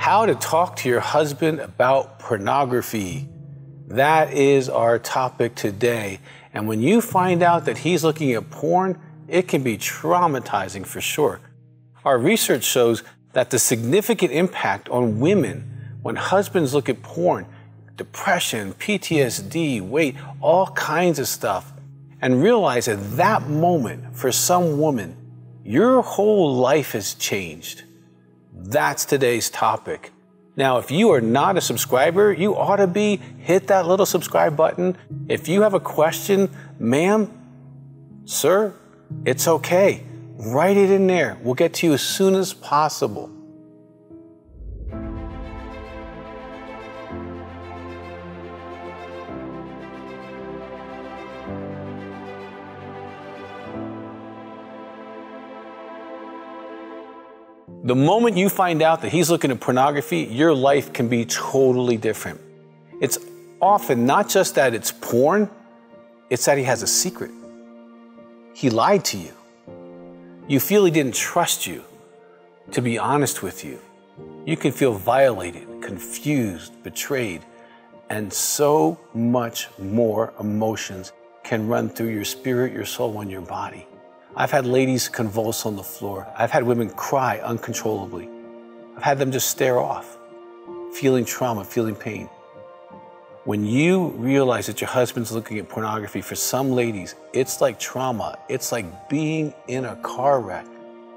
How to talk to your husband about pornography. That is our topic today. And when you find out that he's looking at porn, it can be traumatizing for sure. Our research shows that the significant impact on women when husbands look at porn, depression, PTSD, weight, all kinds of stuff, and realize at that moment, for some woman, your whole life has changed. That's today's topic. Now, if you are not a subscriber, you ought to be. Hit that little subscribe button. If you have a question, ma'am, sir, it's okay. Write it in there. We'll get to you as soon as possible. The moment you find out that he's looking at pornography, your life can be totally different. It's often not just that it's porn, it's that he has a secret. He lied to you. You feel he didn't trust you to be honest with you. You can feel violated, confused, betrayed, and so much more emotions can run through your spirit, your soul, and your body. I've had ladies convulse on the floor. I've had women cry uncontrollably. I've had them just stare off, feeling trauma, feeling pain. When you realize that your husband's looking at pornography, for some ladies, it's like trauma. It's like being in a car wreck.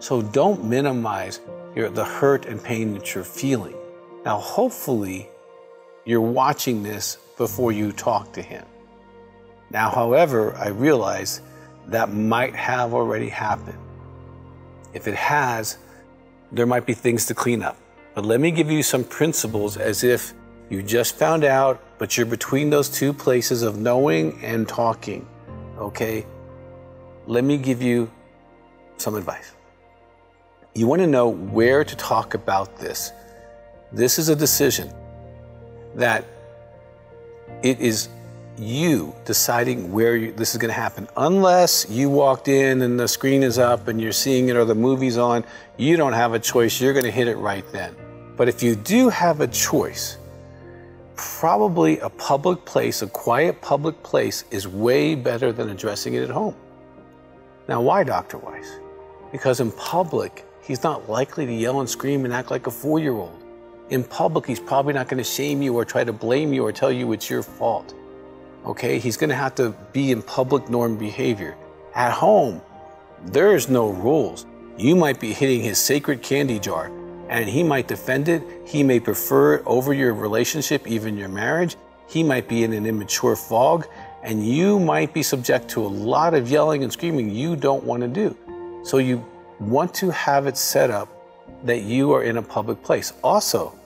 So don't minimize the hurt and pain that you're feeling. Now, hopefully, you're watching this before you talk to him. Now, however, I realize that might have already happened. If it has, there might be things to clean up. But let me give you some principles as if you just found out, but you're between those two places of knowing and talking, okay? Let me give you some advice. You want to know where to talk about this. This is a decision that it is you deciding where this is going to happen. Unless you walked in and the screen is up and you're seeing it or the movie's on, you don't have a choice. You're going to hit it right then. But if you do have a choice, probably a public place, a quiet public place is way better than addressing it at home. Now, why, Dr. Weiss? Because in public, he's not likely to yell and scream and act like a 4-year-old. In public, he's probably not going to shame you or try to blame you or tell you it's your fault. Okay, he's going to have to be in public norm behavior. At home, there's no rules. You might be hitting his sacred candy jar, and he might defend it. He may prefer it over your relationship, even your marriage. He might be in an immature fog, and you might be subject to a lot of yelling and screaming you don't want to do. So you want to have it set up that you are in a public place. Also,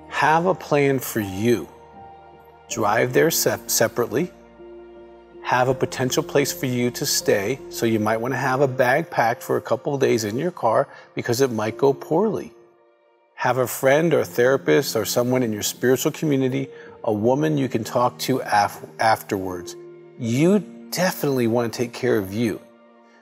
have a plan for you. Drive there separately, have a potential place for you to stay, so you might want to have a bag packed for a couple of days in your car because it might go poorly. Have a friend or a therapist or someone in your spiritual community, a woman you can talk to afterwards. You definitely want to take care of you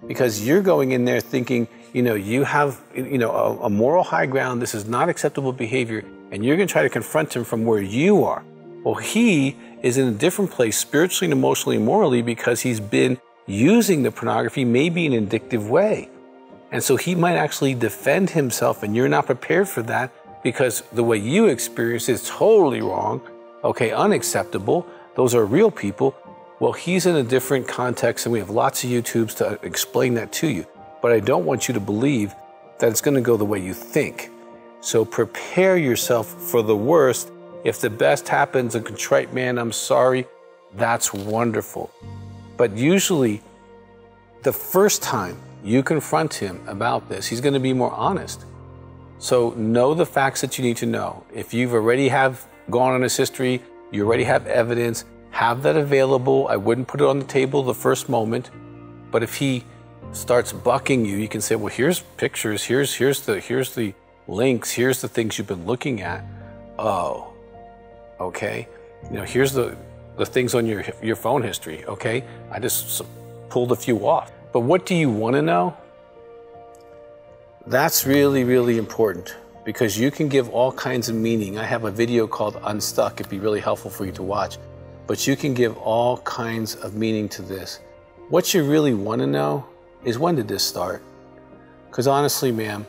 because you're going in there thinking, you have, a moral high ground, this is not acceptable behavior, and you're going to try to confront him from where you are. Well, he is in a different place spiritually and emotionally and morally because he's been using the pornography maybe in an addictive way. And so he might actually defend himself, and you're not prepared for that because the way you experience it is totally wrong, okay, unacceptable. Those are real people. Well, he's in a different context, and we have lots of YouTubes to explain that to you. But I don't want you to believe that it's going to go the way you think. So prepare yourself for the worst. If the best happens, a contrite man, I'm sorry, that's wonderful. But usually, the first time you confront him about this, he's going to be more honest. So know the facts that you need to know. If you've already have gone on his history, you already have evidence, have that available. I wouldn't put it on the table the first moment. But if he starts bucking you, you can say, well, here's pictures, here's the links, here's the things you've been looking at. Oh. Okay, here's the things on your phone history, okay? I just pulled a few off. But what do you want to know? That's really, really important. because you can give all kinds of meaning. I have a video called Unstuck. It'd be really helpful for you to watch. But you can give all kinds of meaning to this. What you really want to know is, when did this start? Because honestly, ma'am,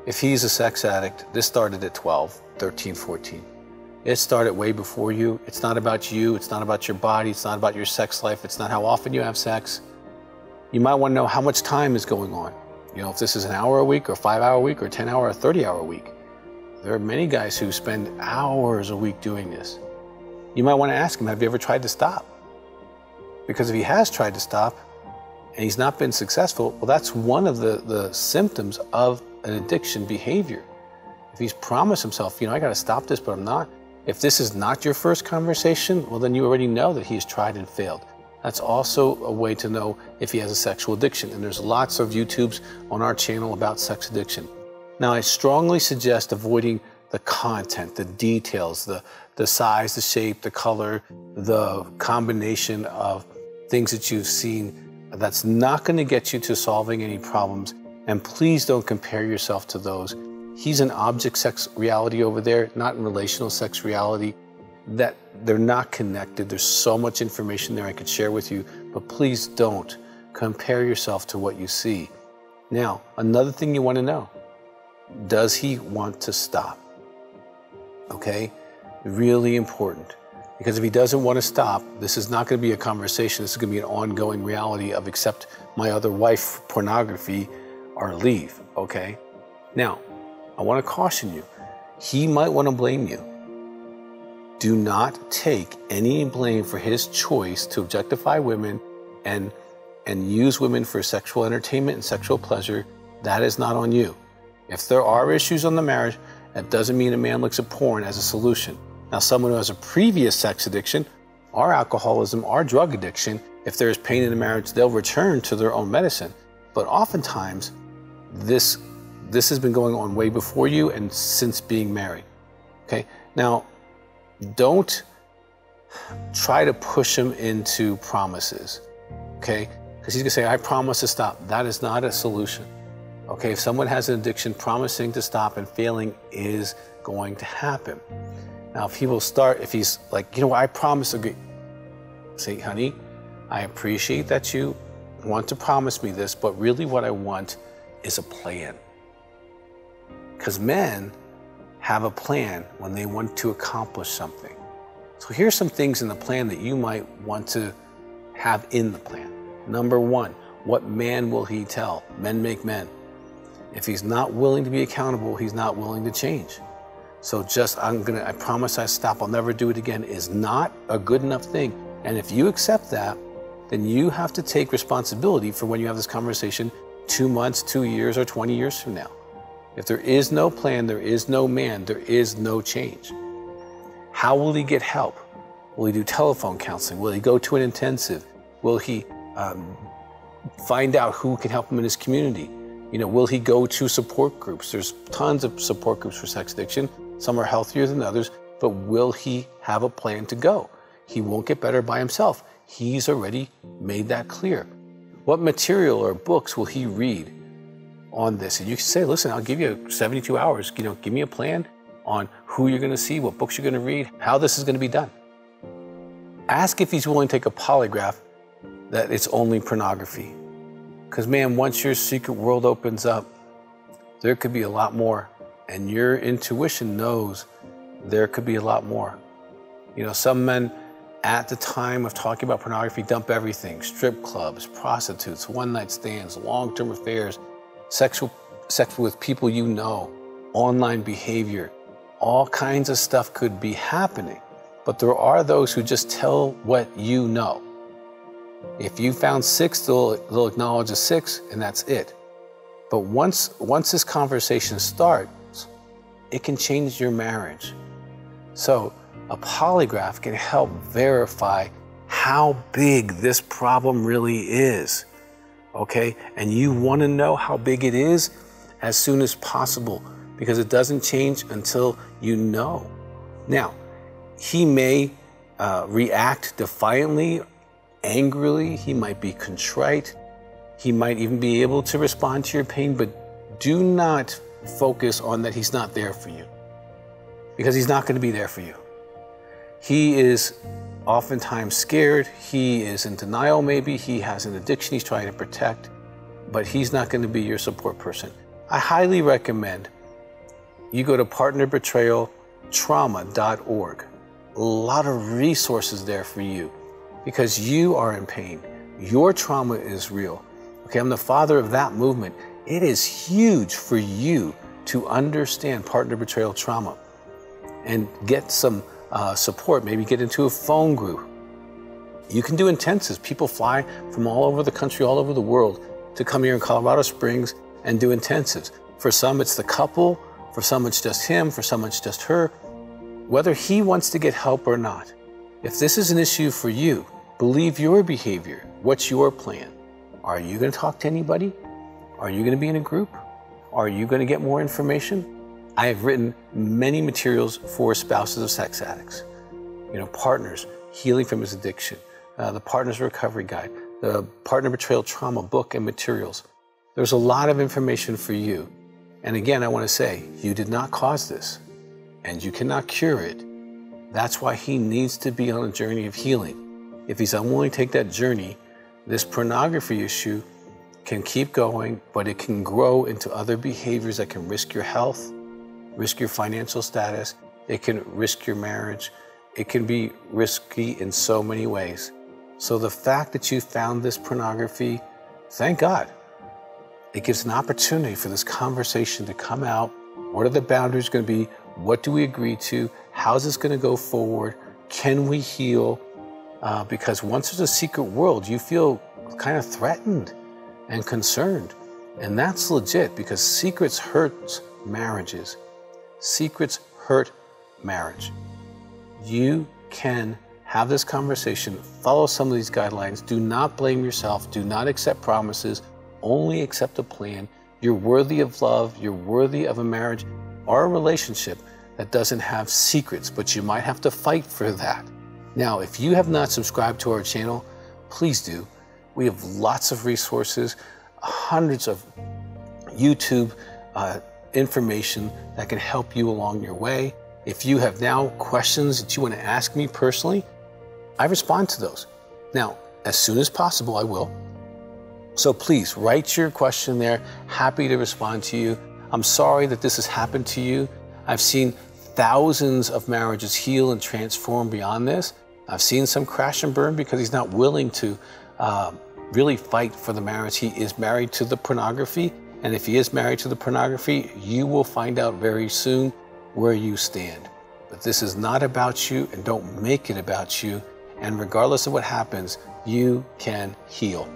if he's a sex addict, this started at 12, 13, 14. It started way before you. It's not about you. It's not about your body. It's not about your sex life. It's not how often you have sex. You might want to know how much time is going on. You know, if this is an hour a week or 5 hour a week or 10 hour or 30 hour a week. There are many guys who spend hours a week doing this. You might want to ask him, have you ever tried to stop? Because if he has tried to stop and he's not been successful, well, that's one of the symptoms of an addiction behavior. If he's promised himself, you know, I got to stop this, but I'm not. If this is not your first conversation, well, then you already know that he has tried and failed. That's also a way to know if he has a sexual addiction. And there's lots of YouTubes on our channel about sex addiction. Now, I strongly suggest avoiding the content, the details, the size, the shape, the color, the combination of things that you've seen. That's not going to get you to solving any problems. And please don't compare yourself to those. He's in object sex reality over there, not in relational sex reality. That they're not connected. There's so much information there I could share with you, but please don't compare yourself to what you see. Now, another thing you want to know, does he want to stop? Okay, really important. Because if he doesn't want to stop, this is not going to be a conversation. This is going to be an ongoing reality of accept my other wife, pornography, or leave, okay? Now, I want to caution you. He might want to blame you. Do not take any blame for his choice to objectify women and use women for sexual entertainment and sexual pleasure. That is not on you. If there are issues on the marriage, that doesn't mean a man looks at porn as a solution. Now, someone who has a previous sex addiction, or alcoholism, or drug addiction, if there is pain in the marriage, they'll return to their own medicine. But oftentimes, this has been going on way before you and since being married. Okay? Now, don't try to push him into promises. Okay? Because he's going to say, I promise to stop. That is not a solution. Okay? If someone has an addiction, promising to stop and failing is going to happen. Now, if he will start, if he's like, you know what, I promise to say, honey, I appreciate that you want to promise me this, but really what I want is a plan. Because men have a plan when they want to accomplish something. So here's some things in the plan that you might want to have in the plan. Number one, what man will he tell? Men make men. If he's not willing to be accountable, he's not willing to change. So just, I promise I stop, I'll never do it again, is not a good enough thing. And if you accept that, then you have to take responsibility for when you have this conversation 2 months, 2 years, or 20 years from now. If there is no plan, there is no man, there is no change. How will he get help? Will he do telephone counseling? Will he go to an intensive? Will he find out who can help him in his community? You know, will he go to support groups? There's tons of support groups for sex addiction. Some are healthier than others, but will he have a plan to go? He won't get better by himself. He's already made that clear. What material or books will he read on this? And you can say, listen, I'll give you 72 hours. You know, give me a plan on who you're going to see, what books you're going to read, how this is going to be done. Ask if he's willing to take a polygraph that it's only pornography. Because, man, once your secret world opens up, there could be a lot more. And your intuition knows there could be a lot more. You know, some men at the time of talking about pornography dump everything: strip clubs, prostitutes, one-night stands, long-term affairs, sex with people you know, online behavior. All kinds of stuff could be happening. But there are those who just tell what you know. If you found 6, they'll acknowledge a 6, and that's it. But once this conversation starts, it can change your marriage. So a polygraph can help verify how big this problem really is, okay? And you want to know how big it is as soon as possible, because it doesn't change until you know. Now, he may react defiantly, angrily, he might be contrite, he might even be able to respond to your pain, but do not focus on that he's not there for you, because he's not going to be there for you. He is oftentimes scared. He is in denial maybe. He has an addiction he's trying to protect, but he's not going to be your support person. I highly recommend you go to partnerbetrayaltrauma.org. A lot of resources there for you because you are in pain. Your trauma is real. Okay, I'm the father of that movement. It is huge for you to understand partner betrayal trauma and get some support, maybe get into a phone group. You can do intensives. People fly from all over the country, all over the world to come here in Colorado Springs and do intensives. For some, it's the couple. For some, it's just him. For some, it's just her. Whether he wants to get help or not, if this is an issue for you, believe your behavior. What's your plan? Are you going to talk to anybody? Are you going to be in a group? Are you going to get more information? I have written many materials for spouses of sex addicts, partners healing from his addiction, the Partner's Recovery Guide, the Partner Betrayal Trauma book and materials. There's a lot of information for you. And again, I want to say, you did not cause this, and you cannot cure it. That's why he needs to be on a journey of healing. If he's unwilling to take that journey, this pornography issue can keep going, but it can grow into other behaviors that can risk your health, risk your financial status. It can risk your marriage. It can be risky in so many ways. So the fact that you found this pornography, thank God. It gives an opportunity for this conversation to come out. What are the boundaries going to be? What do we agree to? How's this going to go forward? Can we heal? Because once there's a secret world, you feel kind of threatened and concerned. And that's legit because secrets hurt marriages. Secrets hurt marriage. You can have this conversation, follow some of these guidelines. Do not blame yourself. Do not accept promises. Only accept a plan. You're worthy of love. You're worthy of a marriage or a relationship that doesn't have secrets, but you might have to fight for that. Now, if you have not subscribed to our channel, please do. We have lots of resources, hundreds of YouTube information that can help you along your way. If you have now questions that you want to ask me personally, I respond to those. Now, as soon as possible, I will. So please write your question there. Happy to respond to you. I'm sorry that this has happened to you. I've seen thousands of marriages heal and transform beyond this. I've seen some crash and burn because he's not willing to really fight for the marriage. He is married to the pornography. And if he is married to the pornography, you will find out very soon where you stand. But this is not about you, and don't make it about you. And regardless of what happens, you can heal.